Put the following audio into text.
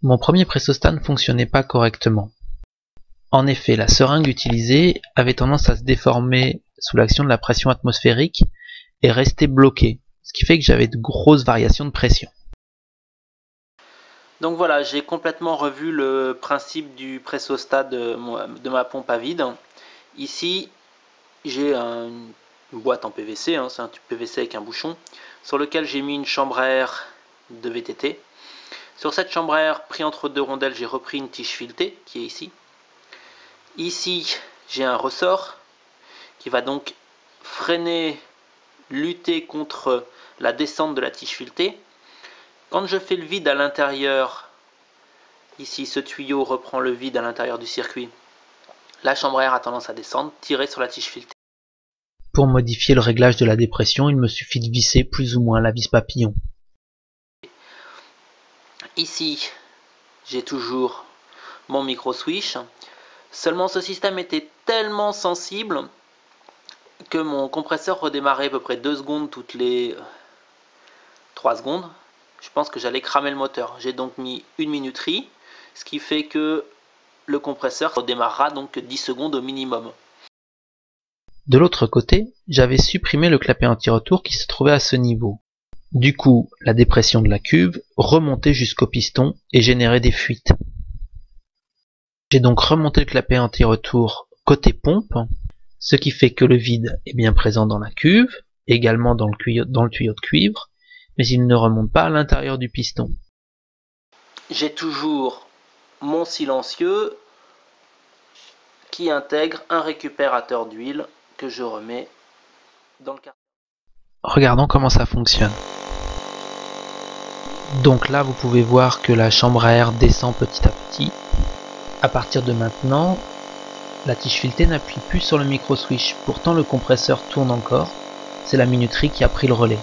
Mon premier pressostat ne fonctionnait pas correctement. En effet, la seringue utilisée avait tendance à se déformer sous l'action de la pression atmosphérique et rester bloquée, ce qui fait que j'avais de grosses variations de pression. Donc voilà, j'ai complètement revu le principe du pressostat de ma pompe à vide. Ici, j'ai une boîte en PVC, c'est un tube PVC avec un bouchon, sur lequel j'ai mis une chambre à air de VTT. Sur cette chambre à air, pris entre deux rondelles, j'ai repris une tige filetée qui est ici. Ici, j'ai un ressort qui va donc freiner, lutter contre la descente de la tige filetée. Quand je fais le vide à l'intérieur, ici ce tuyau reprend le vide à l'intérieur du circuit, la chambre à air a tendance à descendre, tirer sur la tige filetée. Pour modifier le réglage de la dépression, il me suffit de visser plus ou moins la vis papillon. Ici, j'ai toujours mon micro switch. Seulement ce système était tellement sensible que mon compresseur redémarrait à peu près 2 secondes toutes les 3 secondes. Je pense que j'allais cramer le moteur. J'ai donc mis une minuterie, ce qui fait que le compresseur redémarrera donc 10 secondes au minimum. De l'autre côté, j'avais supprimé le clapet anti-retour qui se trouvait à ce niveau. Du coup, la dépression de la cuve remontait jusqu'au piston et générait des fuites. J'ai donc remonté le clapet anti-retour côté pompe, ce qui fait que le vide est bien présent dans la cuve, également dans le tuyau de cuivre, mais il ne remonte pas à l'intérieur du piston. J'ai toujours mon silencieux qui intègre un récupérateur d'huile que je remets dans le carton. Regardons comment ça fonctionne. Donc là, vous pouvez voir que la chambre à air descend petit à petit. À partir de maintenant, la tige filetée n'appuie plus sur le micro switch. Pourtant, le compresseur tourne encore. C'est la minuterie qui a pris le relais.